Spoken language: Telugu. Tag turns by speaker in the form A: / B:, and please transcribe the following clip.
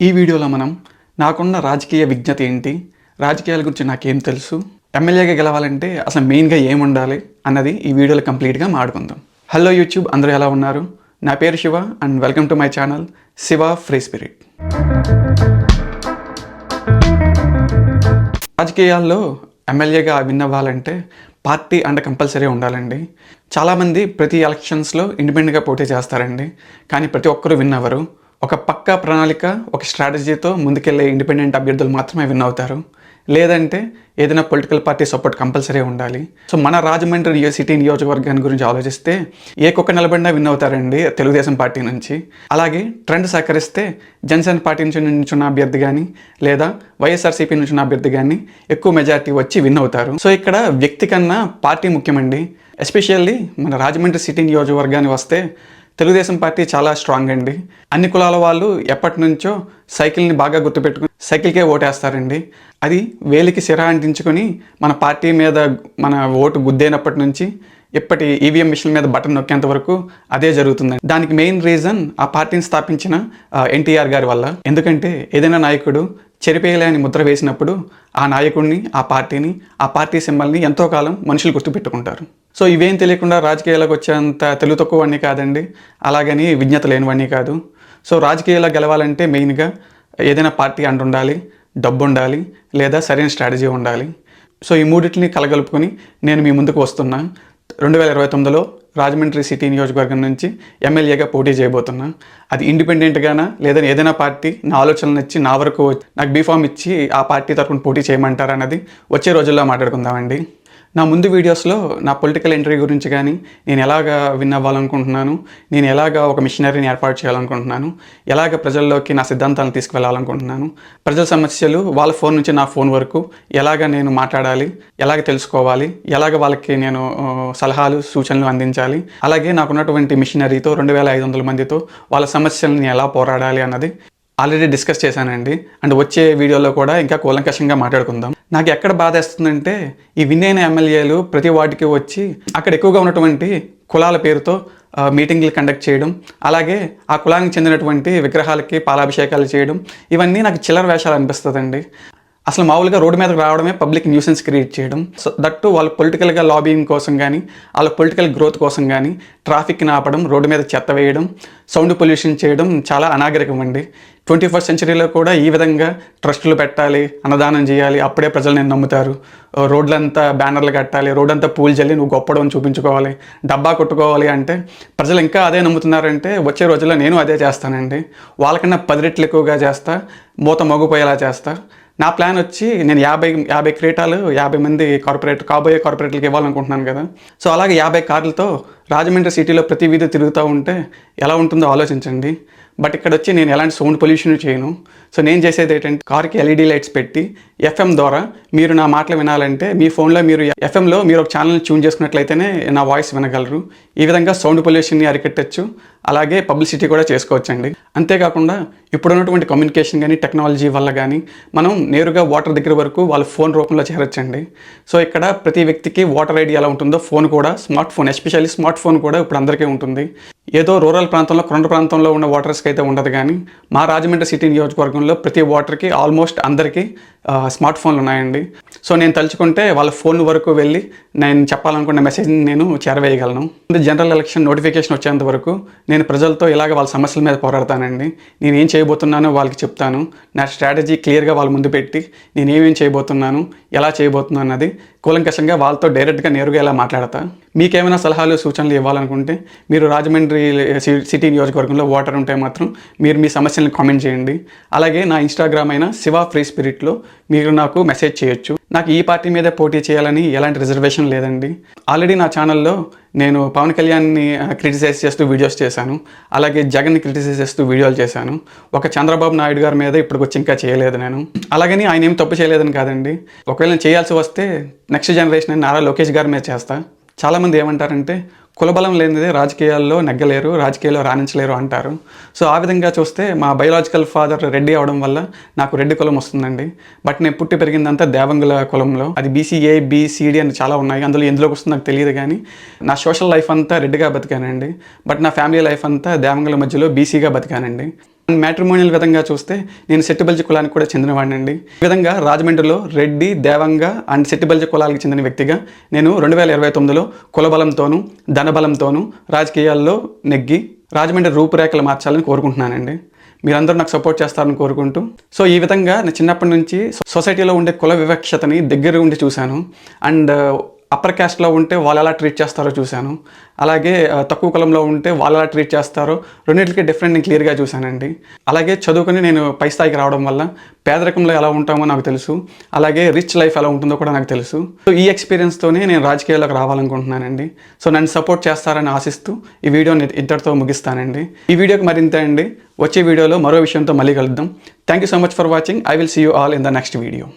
A: ఈ వీడియోలో మనం నాకున్న రాజకీయ విజ్ఞత ఏంటి, రాజకీయాల గురించి నాకేం తెలుసు, ఎమ్మెల్యేగా గెలవాలంటే అసలు మెయిన్గా ఏముండాలి అన్నది ఈ వీడియోలో కంప్లీట్గా మాట్లాడుకుందాం. హలో యూట్యూబ్, అందరూ ఎలా ఉన్నారు? నా పేరు Shiva and welcome to my channel Shiva free spirit. రాజకీయాల్లో ఎమ్మెల్యేగా విన్ అవ్వాలంటే పార్టీ అండ్ కంపల్సరీ ఉండాలండి. చాలామంది ప్రతి ఎలక్షన్స్లో ఇండిపెండెంట్గా పోటీ చేస్తారండి, కానీ ప్రతి ఒక్కరూ విన్ అవ్వరు. ఒక పక్కా ప్రణాళిక, ఒక స్ట్రాటజీతో ముందుకెళ్ళే ఇండిపెండెంట్ అభ్యర్థులు మాత్రమే విన్ అవుతారు. లేదంటే ఏదైనా పొలిటికల్ పార్టీ సపోర్ట్ కంపల్సరీ ఉండాలి. సో మన రాజమండ్రి సిటీ నియోజకవర్గాన్ని గురించి ఆలోచిస్తే ఏ కుక్క నిలబడినా విన్ అవుతారండి తెలుగుదేశం పార్టీ నుంచి. అలాగే ట్రెండ్ సహకరిస్తే జనసేన పార్టీ నుంచి నించున్న అభ్యర్థి కానీ లేదా వైఎస్ఆర్సీపీ నుంచి ఉన్న అభ్యర్థి కానీ ఎక్కువ మెజారిటీ వచ్చి విన్ అవుతారు. సో ఇక్కడ వ్యక్తి కన్నా పార్టీ ముఖ్యమండి. ఎస్పెషల్లీ మన రాజమండ్రి సిటీ నియోజకవర్గాన్ని వస్తే తెలుగుదేశం పార్టీ చాలా స్ట్రాంగ్ అండి. అన్ని కులాల వాళ్ళు ఎప్పటి నుంచో సైకిల్ని బాగా గుర్తుపెట్టుకుని సైకిల్కే ఓటేస్తారండి. అది వేలికి సిరా అంటించుకొని మన పార్టీ మీద మన ఓటు గుద్దేనప్పటి నుంచి ఇప్పటి ఈవీఎం మిషన్ మీద బటన్ నొక్కేంత వరకు అదే జరుగుతుందండి. దానికి మెయిన్ రీజన్ ఆ పార్టీని స్థాపించిన ఎన్టీఆర్ గారి వల్ల. ఎందుకంటే ఏదైనా నాయకుడు చెరిపేయలేని ముద్ర వేసినప్పుడు ఆ నాయకుడిని, ఆ పార్టీని, ఆ పార్టీ సింబల్ని ఎంతో కాలం మనుషులు గుర్తుపెట్టుకుంటారు. సో ఇవేం తెలియకుండా రాజకీయాలకు వచ్చేంత తెలుగు తక్కువన్నీ కాదండి, అలాగని విజ్ఞత లేనివన్నీ కాదు. సో రాజకీయాల్లో గెలవాలంటే మెయిన్గా ఏదైనా పార్టీ అండ ఉండాలి, డబ్బు ఉండాలి, లేదా సరైన స్ట్రాటజీ ఉండాలి. సో ఈ మూడింటిని కలగలుపుకొని నేను మీ ముందుకు వస్తున్నా. 2029లో రాజమండ్రి సిటీ నియోజకవర్గం నుంచి ఎమ్మెల్యేగా పోటీ చేయబోతున్నా. అది ఇండిపెండెంట్గానా లేదా ఏదైనా పార్టీ నా ఆలోచనలు ఇచ్చి నా వరకు నాకు బీఫామ్ ఇచ్చి ఆ పార్టీ తరఫున పోటీ చేయమంటారు అన్నది వచ్చే రోజుల్లో మాట్లాడుకుందామండి. నా ముందు వీడియోస్లో నా పొలిటికల్ ఎంట్రీ గురించి కానీ, నేను ఎలాగ విన్ అవ్వాలనుకుంటున్నాను, నేను ఎలాగ ఒక మిషనరీని ఏర్పాటు చేయాలనుకుంటున్నాను, ఎలాగ ప్రజల్లోకి నా సిద్ధాంతాలను తీసుకువెళ్ళాలనుకుంటున్నాను, ప్రజల సమస్యలు వాళ్ళ ఫోన్ నుంచి నా ఫోన్ వరకు ఎలాగ నేను మాట్లాడాలి, ఎలాగ తెలుసుకోవాలి, ఎలాగ వాళ్ళకి నేను సలహాలు సూచనలు అందించాలి, అలాగే నాకున్నటువంటి మిషనరీతో 2500 మందితో వాళ్ళ సమస్యలను ఎలా పోరాడాలి అన్నది ఆల్రెడీ డిస్కస్ చేశానండి. అండ్ వచ్చే వీడియోలో కూడా ఇంకా కూలంకషంగా మాట్లాడుకుందాం. నాకు ఎక్కడ బాధేస్తుందంటే ఈ విన్ అయిన ఎమ్మెల్యేలు ప్రతి వార్డుకి వచ్చి అక్కడ ఎక్కువగా ఉన్నటువంటి కులాల పేరుతో మీటింగ్లు కండక్ట్ చేయడం, అలాగే ఆ కులానికి చెందినటువంటి విగ్రహాలకి పాలాభిషేకాలు చేయడం, ఇవన్నీ నాకు చిల్లర వేషాలు అనిపిస్తుందండి. అసలు మామూలుగా రోడ్డు మీదకి రావడమే పబ్లిక్ న్యూసెన్స్ క్రియేట్ చేయడం. సో దట్టు వాళ్ళు పొలిటికల్గా లాబింగ్ కోసం కానీ, వాళ్ళ పొలిటికల్ గ్రోత్ కోసం కానీ ట్రాఫిక్ని ఆపడం, రోడ్డు మీద చెత్త వేయడం, సౌండ్ పొల్యూషన్ చేయడం చాలా అనాగరికం అండి. 21st సెంచరీలో కూడా ఈ విధంగా ట్రస్టులు పెట్టాలి, అన్నదానం చేయాలి, అప్పుడే ప్రజలు నేను నమ్ముతారు, రోడ్లంతా బ్యానర్లు కట్టాలి, రోడ్డంతా పూలు జల్లి నువ్వు గొప్పడని చూపించుకోవాలి, డబ్బా కొట్టుకోవాలి అంటే ప్రజలు ఇంకా అదే నమ్ముతున్నారంటే వచ్చే రోజుల్లో నేను అదే చేస్తానండి. వాళ్ళకన్నా 10 రెట్లు ఎక్కువగా చేస్తా, మూత మోగిపోయేలా చేస్తా. నా ప్లాన్ వచ్చి నేను 50 క్రేటాలు 50 మంది కాబోయే కార్పొరేట్లకు ఇవ్వాలనుకుంటున్నాను కదా. సో అలాగే 50 కార్లతో రాజమండ్రి సిటీలో ప్రతి వీధి తిరుగుతూ ఉంటే ఎలా ఉంటుందో ఆలోచించండి. బట్ ఇక్కడ వచ్చి నేను ఎలాంటి సౌండ్ పొల్యూషన్ చేయను. సో నేను చేసేది ఏంటంటే కార్కి ఎల్ఈడి లైట్స్ పెట్టి ఎఫ్ఎం ద్వారా మీరు నా మాటలు వినాలంటే మీ ఫోన్లో మీరు ఎఫ్ఎంలో మీరు ఒక ఛానల్ని ట్యూన్ చేసుకున్నట్లయితేనే నా వాయిస్ వినగలరు. ఈ విధంగా సౌండ్ పొల్యూషన్ని అరికట్టచ్చు, అలాగే పబ్లిసిటీ కూడా చేసుకోవచ్చండి. అంతేకాకుండా ఇప్పుడున్నటువంటి కమ్యూనికేషన్ కానీ టెక్నాలజీ వల్ల కానీ మనం నేరుగా ఓటర్ దగ్గర వరకు వాళ్ళ ఫోన్ రూపంలో చేరొచ్చండి. సో ఇక్కడ ప్రతి వ్యక్తికి ఓటర్ ఐడి ఎలా ఉంటుందో ఫోన్ కూడా, smart phone especially smart phone కూడా ఇప్పుడు అందరికీ ఉంటుంది. ఏదో రూరల్ ప్రాంతంలో, కొండ ప్రాంతంలో ఉన్న ఓటర్స్కి అయితే ఉండదు, కానీ మా రాజమండ్రి సిటీ నియోజకవర్గంలో ప్రతి ఓటర్కి ఆల్మోస్ట్ అందరికీ స్మార్ట్ ఫోన్లు ఉన్నాయండి. సో నేను తలుచుకుంటే వాళ్ళ ఫోన్ వరకు వెళ్ళి నేను చెప్పాలనుకున్న మెసేజ్ని నేను చేరవేయగలను. జనరల్ ఎలక్షన్ నోటిఫికేషన్ వచ్చేంత వరకు నేను ప్రజలతో ఇలాగ వాళ్ళ సమస్యల మీద పోరాడతానండి. నేను ఏం చేయబోతున్నానో వాళ్ళకి చెప్తాను. నా స్ట్రాటజీ క్లియర్గా వాళ్ళ ముందు పెట్టి నేను ఏమేం చేయబోతున్నాను, ఎలా చేయబోతున్నాను అన్నది కూలంకషంగా వాళ్ళతో డైరెక్ట్గా నేరుగా ఎలా మాట్లాడతా. మీకేమైనా సలహాలు సూచనలు ఇవ్వాలనుకుంటే మీరు రాజమండ్రి సిటీ నియోజకవర్గంలో ఓటర్ ఉంటే మాత్రం మీరు మీ సమస్యలను కామెంట్ చేయండి. అలాగే నా ఇన్స్టాగ్రామ్ అయిన శివ ఫ్రీ స్పిరిట్లో మీరు నాకు మెసేజ్ చేయొచ్చు. నాకు ఈ పార్టీ మీద పోటీ చేయాలని ఎలాంటి రిజర్వేషన్ లేదండి. ఆల్రెడీ నా ఛానల్లో నేను పవన్ కళ్యాణ్ని క్రిటిసైజ్ చేస్తూ వీడియోస్ చేశాను, అలాగే జగన్ని క్రిటిసైజ్ చేస్తూ వీడియోలు చేశాను. ఒక చంద్రబాబు నాయుడు గారి మీద ఇప్పటికొచ్చి ఇంకా చేయలేదు నేను. అలాగని ఆయన ఏం తప్పు చేయలేదని కాదండి. ఒకవేళ నేను చేయాల్సి వస్తే నెక్స్ట్ జనరేషన్ అని నారా లోకేష్ గారి మీద చేస్తా. చాలామంది ఏమంటారంటే కులబలం లేనిదే రాజకీయాల్లో నెగ్గలేరు, రాజకీయాల్లో రాణించలేరు అంటారు. సో ఆ విధంగా చూస్తే మా బయోలాజికల్ ఫాదర్ రెడ్డి అవడం వల్ల నాకు రెడ్డి కులం వస్తుందండి. బట్ నేను పుట్టి పెరిగిందంతా దేవంగుల కులంలో. అది బీసీఏ బీసీడీ అని చాలా ఉన్నాయి, అందులో ఎందులోకి వస్తుందో నాకు తెలియదు. కానీ నా సోషల్ లైఫ్ అంతా రెడ్డిగా బతికానండి. బట్ నా ఫ్యామిలీ లైఫ్ అంతా దేవంగుల మధ్యలో బీసీగా బతికానండి. మ్యాట్రిమోనియల్ విధంగా చూస్తే నేను సెట్టిబల్జీ కులానికి కూడా చెందినవాడినండి. ఈ విధంగా రాజమండ్రిలో రెడ్డి, దేవంగ అండ్ సెట్టిబల్జీ కులాలకు చెందిన వ్యక్తిగా నేను 2029లో కులబలంతోనూ ధనబలంతోనూ రాజకీయాల్లో నెగ్గి రాజమండ్రి రూపురేఖలు మార్చాలని కోరుకుంటున్నానండి. మీరందరూ నాకు సపోర్ట్ చేస్తారని కోరుకుంటూ, సో ఈ విధంగా నేను చిన్నప్పటి నుంచి సొసైటీలో ఉండే కుల వివక్షతని దగ్గర ఉండి చూశాను. అండ్ అప్పర్ క్యాస్ట్లో ఉంటే వాళ్ళు ఎలా ట్రీట్ చేస్తారో చూశాను. అలాగే తక్కువ కులంలో ఉంటే వాళ్ళు ఎలా ట్రీట్ చేస్తారో రెండింటికి డిఫరెంట్ నేను క్లియర్గా చూశానండి. అలాగే చదువుకొని నేను పై స్థాయికి రావడం వల్ల పేదరికంలో ఎలా ఉంటామో నాకు తెలుసు, అలాగే రిచ్ లైఫ్ ఎలా ఉంటుందో కూడా నాకు తెలుసు. సో ఈ ఎక్స్పీరియన్స్తోనే నేను రాజకీయాల్లోకి రావాలనుకుంటున్నానండి. సో నన్ను సపోర్ట్ చేస్తారని ఆశిస్తూ ఈ వీడియోని ఇంతటితో ముగిస్తానండి. ఈ వీడియోకి మరింత అండి. వచ్చే వీడియోలో మరో విషయంతో మళ్ళీ కలుద్దాం. Thank you so much for watching. I will see you all in the next video.